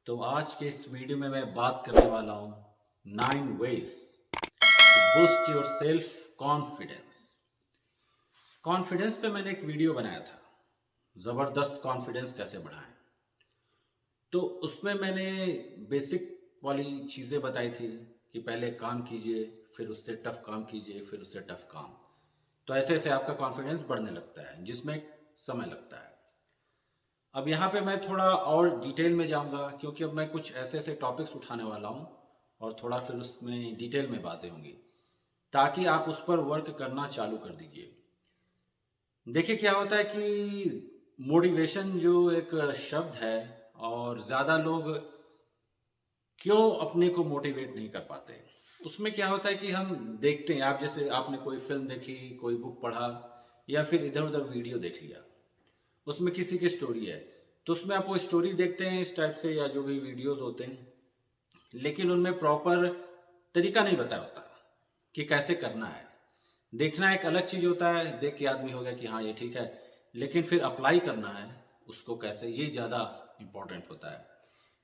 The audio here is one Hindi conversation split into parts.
तो आज के इस वीडियो में मैं बात करने वाला हूँ 9 ways to boost your self confidence। Confidence पे मैंने एक वीडियो बनाया था, ज़बरदस्त कॉन्फिडेंस कैसे बढ़ाएं। तो उसमें मैंने बेसिक वाली चीज़ें बताई थी कि पहले काम कीजिए, फिर उससे टफ काम कीजिए, फिर उससे टफ काम। तो ऐसे ऐसे आपका कॉन्फिडेंस बढ़ने लगता है, जिसमें समय लगता है। अब यहाँ पे मैं थोड़ा और डिटेल में जाऊँगा, क्योंकि अब मैं कुछ ऐसे ऐसे टॉपिक्स उठाने वाला हूँ और थोड़ा फिर उसमें डिटेल में बातें होंगी, ताकि आप उस पर वर्क करना चालू कर दीजिए। देखिए क्या होता है कि मोटिवेशन जो एक शब्द है, और ज़्यादा लोग क्यों अपने को मोटिवेट नहीं कर पाते। उसमें क्या होता है कि हम देखते हैं, आप जैसे आपने कोई फिल्म देखी, कोई बुक पढ़ा, या फिर इधर उधर वीडियो देख लिया, उसमें किसी की स्टोरी है, तो उसमें आप वो स्टोरी देखते हैं इस टाइप से, या जो भी वीडियोस होते हैं, लेकिन उनमें प्रॉपर तरीका नहीं बताया होता कि कैसे करना है। देखना एक अलग चीज़ होता है, देख के आदमी हो गया कि हाँ ये ठीक है, लेकिन फिर अप्लाई करना है उसको कैसे, ये ज़्यादा इम्पोर्टेंट होता है।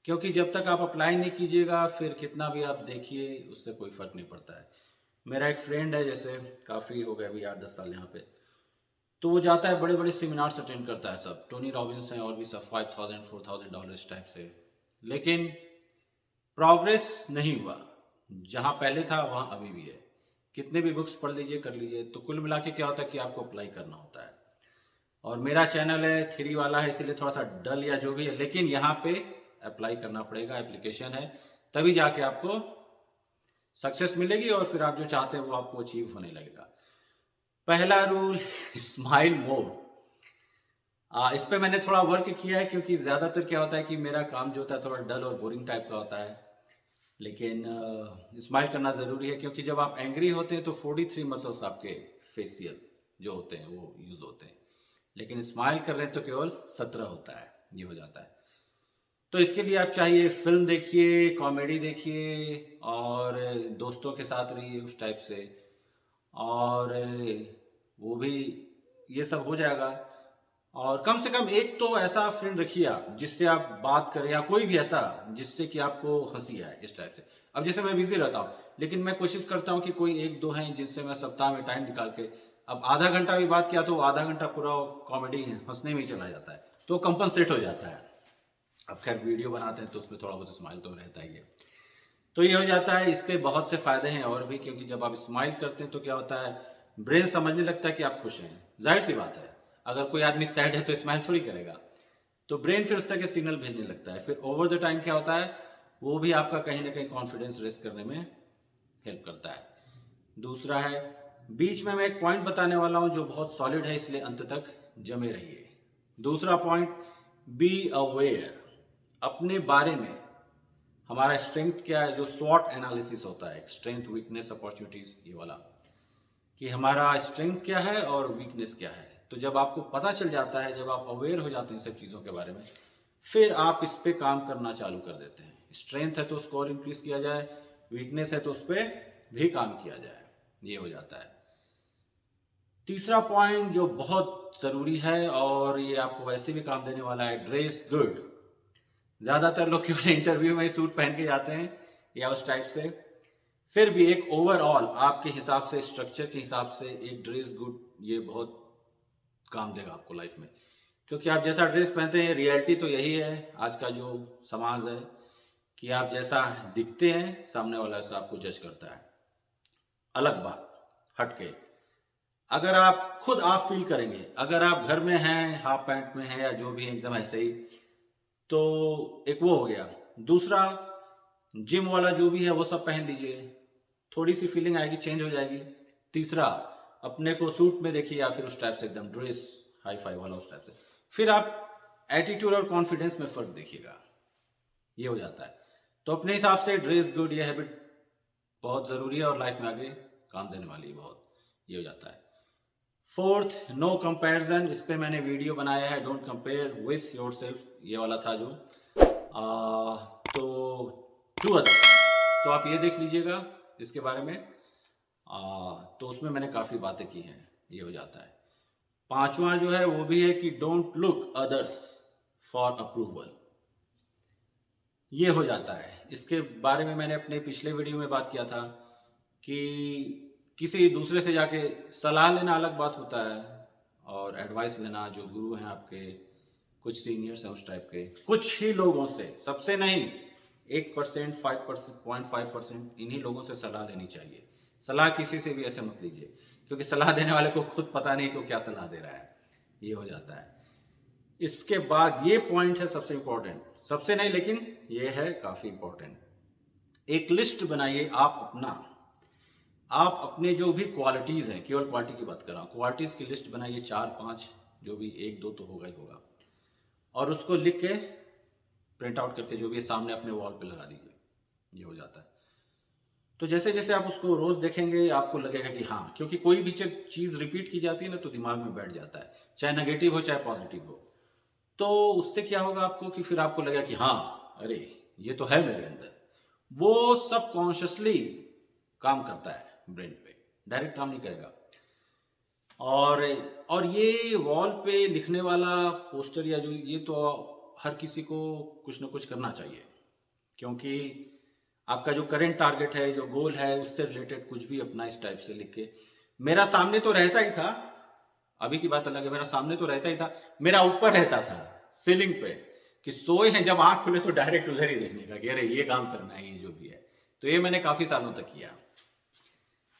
क्योंकि जब तक आप अप्लाई नहीं कीजिएगा, फिर कितना भी आप देखिए उससे कोई फ़र्क नहीं पड़ता है। मेरा एक फ्रेंड है, जैसे काफ़ी हो गया अभी 8-10 साल यहाँ पे, तो वो जाता है बड़े बड़े सेमिनार्स अटेंड करता है, सब टोनी रॉबिन्स हैं और भी सब, $5000-$4000 इस टाइप से, लेकिन प्रोग्रेस नहीं हुआ। जहाँ पहले था वहाँ अभी भी है। कितने भी बुक्स पढ़ लीजिए, कर लीजिए, तो कुल मिला के क्या होता है कि आपको अप्लाई करना होता है। और मेरा चैनल है थ्री वाला है, इसीलिए थोड़ा सा डल या जो भी है, लेकिन यहाँ पे अप्लाई करना पड़ेगा, एप्लीकेशन है, तभी जाके आपको सक्सेस मिलेगी और फिर आप जो चाहते हैं वो आपको अचीव होने लगेगा। पहला रूल स्माइल मोर। इस पे मैंने थोड़ा वर्क किया है, क्योंकि ज़्यादातर क्या होता है कि मेरा काम जो होता है थोड़ा डल और बोरिंग टाइप का होता है। लेकिन स्माइल करना ज़रूरी है, क्योंकि जब आप एंग्री होते हैं तो 43 मसल्स आपके फेसियल जो होते हैं वो यूज़ होते हैं, लेकिन स्माइल कर रहे हैं तो केवल 17 होता है, ये हो जाता है। तो इसके लिए आप चाहिए फिल्म देखिए, कॉमेडी देखिए, और दोस्तों के साथ रहिए उस टाइप से, और वो भी, ये सब हो जाएगा। और कम से कम एक तो ऐसा फ्रेंड रखिए आप, जिससे आप बात करें, या कोई भी ऐसा जिससे कि आपको हंसी आए इस टाइप से। अब जैसे मैं बिजी रहता हूँ, लेकिन मैं कोशिश करता हूँ कि कोई एक दो हैं जिनसे मैं सप्ताह में टाइम निकाल के, अब आधा घंटा भी बात किया तो आधा घंटा पूरा कॉमेडी हंसने में ही चला जाता है, तो कंपनसेट हो जाता है। अब खैर वीडियो बनाते हैं तो उसमें थोड़ा बहुत स्माइल तो रहता ही है। तो ये हो जाता है। इसके बहुत से फायदे हैं और भी, क्योंकि जब आप स्माइल करते हैं तो क्या होता है, ब्रेन समझने लगता है कि आप खुश हैं। जाहिर सी बात है, अगर कोई आदमी सैड है तो स्माइल थोड़ी करेगा, तो ब्रेन फिर उस तरह के सिग्नल भेजने लगता है। फिर ओवर द टाइम क्या होता है, वो भी आपका कहीं ना कहीं कॉन्फिडेंस रेस करने में हेल्प करता है। दूसरा है, बीच में मैं एक पॉइंट बताने वाला हूं जो बहुत सॉलिड है, इसलिए अंत तक जमे रहिए। दूसरा पॉइंट, बी अवेयर अपने बारे में। हमारा स्ट्रेंथ क्या है, जो स्वॉट एनालिसिस होता है, स्ट्रेंथ वीकनेस अपॉर्चुनिटीज, ये वाला, कि हमारा स्ट्रेंथ क्या है और वीकनेस क्या है। तो जब आपको पता चल जाता है, जब आप अवेयर हो जाते हैं सब चीज़ों के बारे में, फिर आप इस पे काम करना चालू कर देते हैं। स्ट्रेंथ है तो उसको और इंक्रीज किया जाए, वीकनेस है तो उस पर भी काम किया जाए, ये हो जाता है। तीसरा पॉइंट जो बहुत ज़रूरी है, और ये आपको वैसे भी काम देने वाला है, ड्रेस गुड। ज़्यादातर लोग केवल इंटरव्यू में ही सूट पहन के जाते हैं या उस टाइप से। फिर भी एक ओवरऑल आपके हिसाब से, स्ट्रक्चर के हिसाब से, एक ड्रेस गुड ये बहुत काम देगा आपको लाइफ में। क्योंकि आप जैसा ड्रेस पहनते हैं, रियलिटी तो यही है आज का जो समाज है, कि आप जैसा दिखते हैं सामने वाला ऐसा आपको जज करता है। अलग बात हटके, अगर आप खुद आप फील करेंगे, अगर आप घर में हैं, हाफ पैंट में हैं या जो भी है, एकदम ऐसे ही, तो एक वो हो गया। दूसरा, जिम वाला जो भी है वो सब पहन लीजिए, थोड़ी सी फीलिंग आएगी, चेंज हो जाएगी। तीसरा, अपने को सूट में देखिए, या फिर उस टाइप से एकदम ड्रेस हाई फाई वाला उस टाइप से। फिर आप एटीट्यूड और कॉन्फिडेंस में फर्क देखिएगा, ये हो जाता है। तो अपने हिसाब से ड्रेस गुड, ये हैबिट बहुत ज़रूरी है और लाइफ में आगे काम देने वाली है बहुत, ये हो जाता है। Fourth, no comparison. इस पे मैंने वीडियो बनाया है, don't compare with yourself, ये वाला था जो तो टू अदर, तो आप ये देख लीजिएगा इसके बारे में। तो उसमें मैंने काफ़ी बातें की हैं, ये हो जाता है। पांचवा जो है वो भी है कि don't look others for approval. ये हो जाता है। इसके बारे में मैंने अपने पिछले वीडियो में बात किया था कि किसी दूसरे से जाके सलाह लेना अलग बात होता है और एडवाइस लेना, जो गुरु हैं आपके, कुछ सीनियर्स हैं उस टाइप के, कुछ ही लोगों से, सबसे नहीं, 1%, 5%, 0.5% इन्हीं लोगों से सलाह लेनी चाहिए। सलाह किसी से भी ऐसे मत लीजिए, क्योंकि सलाह देने वाले को खुद पता नहीं कि क्या सलाह दे रहा है। ये हो जाता है। इसके बाद ये पॉइंट है सबसे इंपॉर्टेंट, सबसे नहीं लेकिन ये है काफी इंपॉर्टेंट। एक लिस्ट बनाइए आप अपने जो भी क्वालिटीज हैं, केवल क्वालिटी की बात कर रहा हूँ, क्वालिटीज की लिस्ट बनाइए 4-5, जो भी 1-2 तो होगा ही होगा, और उसको लिख के प्रिंट आउट करके जो भी सामने अपने वॉल पे लगा दीजिए। ये हो जाता है। तो जैसे जैसे आप उसको रोज देखेंगे आपको लगेगा कि हाँ, क्योंकि कोई भी चीज रिपीट की जाती है ना तो दिमाग में बैठ जाता है, चाहे नेगेटिव हो चाहे पॉजिटिव हो। तो उससे क्या होगा आपको कि फिर आपको लगेगा कि हाँ, अरे ये तो है मेरे अंदर। वो सब कॉन्शियसली काम करता है ब्रेन पे, डायरेक्ट काम नहीं करेगा। और ये वॉल पे लिखने वाला पोस्टर या जो, ये तो हर किसी को कुछ ना कुछ करना चाहिए, क्योंकि आपका जो करंट टारगेट है, जो गोल है, उससे रिलेटेड कुछ भी अपना इस टाइप से लिख के, मेरा सामने तो रहता ही था, अभी की बात अलग है, मेरा सामने तो रहता ही था, मेरा ऊपर रहता था सीलिंग पे, कि सोए हैं जब आंख खुले तो डायरेक्ट उधर ही देखने का कि अरे ये काम करना है, ये जो भी है। तो ये मैंने काफी सालों तक किया,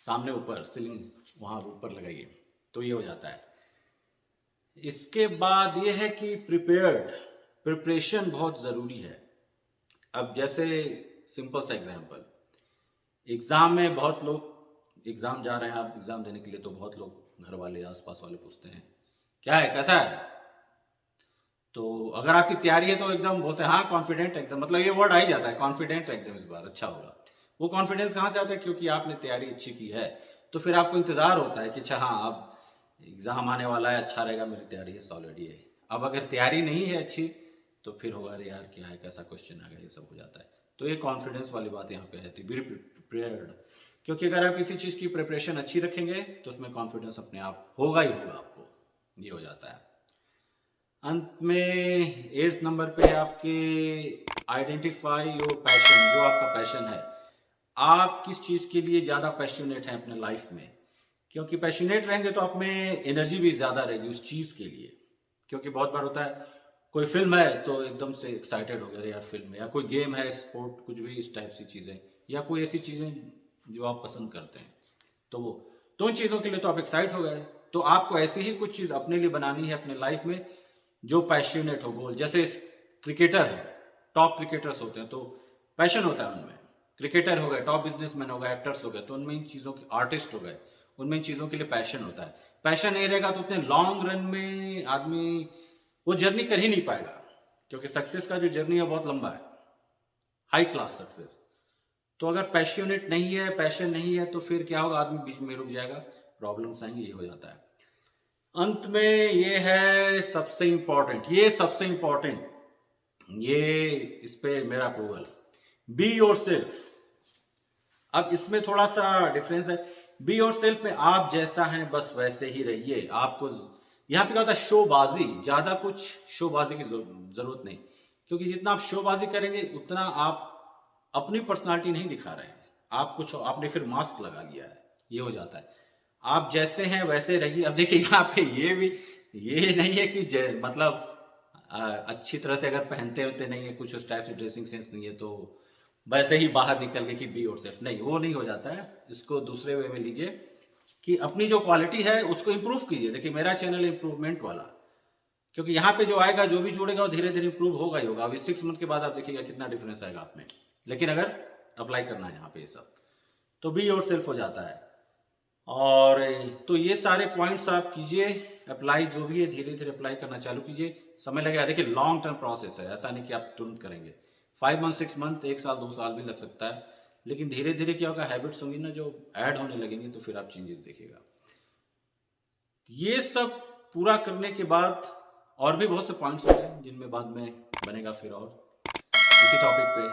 सामने ऊपर सीलिंग वहां ऊपर लगाइए, तो ये हो जाता है। इसके बाद ये है कि प्रिपरेशन बहुत जरूरी है। अब जैसे सिंपल सा एग्जांपल, एग्जाम में बहुत लोग, एग्जाम जा रहे हैं आप एग्जाम देने के लिए, तो बहुत लोग घर वाले आसपास वाले पूछते हैं क्या है, कैसा है। तो अगर आपकी तैयारी है तो एकदम बोलते हैं हाँ कॉन्फिडेंट एकदम, मतलब ये वर्ड आ ही जाता है कॉन्फिडेंट एकदम, इस बार अच्छा होगा। वो कॉन्फिडेंस कहाँ से आता है, क्योंकि आपने तैयारी अच्छी की है, तो फिर आपको इंतजार होता है कि अच्छा हाँ अब एग्जाम आने वाला है, अच्छा रहेगा, मेरी तैयारी है सॉलिड ये। अब अगर तैयारी नहीं है अच्छी तो फिर होगा अरे यार क्या है, कैसा क्वेश्चन आ गया, ये सब हो जाता है। तो ये कॉन्फिडेंस वाली बात यहाँ पे है, बी प्रिपेयर्ड, क्योंकि अगर आप किसी चीज़ की प्रिपरेशन अच्छी रखेंगे तो उसमें कॉन्फिडेंस अपने आप होगा ही होगा आपको। ये हो जाता है। अंत में 8th नंबर पे है आपके आइडेंटिफाई योर पैशन, जो आपका पैशन है, आप किस चीज़ के लिए ज़्यादा पैशनेट हैं अपने लाइफ में, क्योंकि पैशनेट रहेंगे तो आप में एनर्जी भी ज़्यादा रहेगी उस चीज़ के लिए। क्योंकि बहुत बार होता है कोई फिल्म है तो एकदम से एक्साइटेड हो गए अरे यार फिल्म है, या कोई गेम है, स्पोर्ट, कुछ भी इस टाइप सी चीज़ें, या कोई ऐसी चीज़ें जो आप पसंद करते हैं, तो उन चीज़ों के लिए तो आप एक्साइट हो गए। तो आपको ऐसी ही कुछ चीज़ अपने लिए बनानी है अपने लाइफ में जो पैशनेट हो। गोल जैसे क्रिकेटर है, टॉप क्रिकेटर्स होते हैं तो पैशन होता है उनमें, क्रिकेटर हो गए, टॉप बिजनेसमैन हो गए, एक्टर्स हो गए, तो उनमें इन चीज़ों के, आर्टिस्ट हो गए, उनमें इन चीज़ों के लिए पैशन होता है। पैशन नहीं रहेगा तो उतने लॉन्ग रन में आदमी वो जर्नी कर ही नहीं पाएगा, क्योंकि सक्सेस का जो जर्नी है बहुत लंबा है, हाई क्लास सक्सेस। तो अगर पैशनेट नहीं है, पैशन नहीं है, तो फिर क्या होगा, आदमी बीच में रुक जाएगा, प्रॉब्लम्स आएंगी, ये हो जाता है। अंत में ये है सबसे इंपॉर्टेंट, ये इस पे मेरा अप्रूवल, बी योर सेल्फ। अब इसमें थोड़ा सा डिफरेंस है। बी योर सेल्फ में आप जैसा हैं बस वैसे ही रहिए। आपको यहाँ पे क्या होता है, शोबाजी, ज्यादा कुछ शोबाजी की जरूरत नहीं, क्योंकि जितना आप शोबाजी करेंगे उतना आप अपनी पर्सनालिटी नहीं दिखा रहे हैं, आप कुछ, आपने फिर मास्क लगा लिया है, ये हो जाता है। आप जैसे हैं वैसे रहिए। अब देखिए यहाँ पे ये भी, ये नहीं है कि मतलब अच्छी तरह से अगर पहनते होते नहीं है, कुछ उस टाइप से ड्रेसिंग सेंस नहीं है तो वैसे ही बाहर निकल के कि बी योर सेल्फ, नहीं, वो नहीं हो जाता है। इसको दूसरे वे में लीजिए कि अपनी जो क्वालिटी है उसको इंप्रूव कीजिए। देखिए मेरा चैनल इंप्रूवमेंट वाला, क्योंकि यहाँ पे जो आएगा, जो भी जुड़ेगा वो धीरे धीरे इंप्रूव होगा ही होगा। अभी 6 मंथ के बाद आप देखिएगा कितना डिफरेंस आएगा आप में, लेकिन अगर अप्लाई करना है यहाँ पे ये सब, तो बी योर सेल्फ हो जाता है। और तो ये सारे पॉइंट्स आप कीजिए अप्लाई, जो भी है धीरे धीरे अप्लाई करना चालू कीजिए, समय लगेगा। देखिए लॉन्ग टर्म प्रोसेस है, ऐसा नहीं कि आप तुरंत करेंगे, 5 मंथ 6 मंथ, 1 साल 2 साल भी लग सकता है, लेकिन धीरे धीरे क्या होगा, हैबिट्स होंगी ना जो ऐड होने लगेंगी, तो फिर आप चेंजेस देखिएगा। ये सब पूरा करने के बाद और भी बहुत से पॉइंट्स होंगे जिनमें बाद में बनेगा फिर और इसी टॉपिक पे।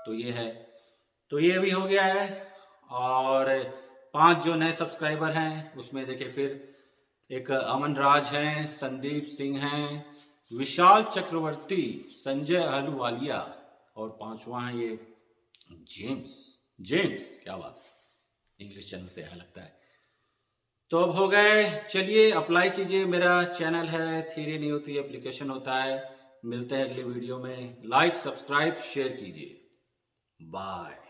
तो ये है, तो ये भी हो गया है। और 5 जो नए सब्सक्राइबर हैं उसमें देखिए फिर एक अमन राज हैं, संदीप सिंह हैं, विशाल चक्रवर्ती, संजय अहलूवालिया, और पांचवा है ये जेम्स। जेम्स, क्या बात है, इंग्लिश चैनल से यह लगता है। तो अब हो गए, चलिए अप्लाई कीजिए। मेरा चैनल है थ्योरी नहीं होती एप्लीकेशन होता है। मिलते हैं अगले वीडियो में। लाइक, सब्सक्राइब, शेयर कीजिए। बाय।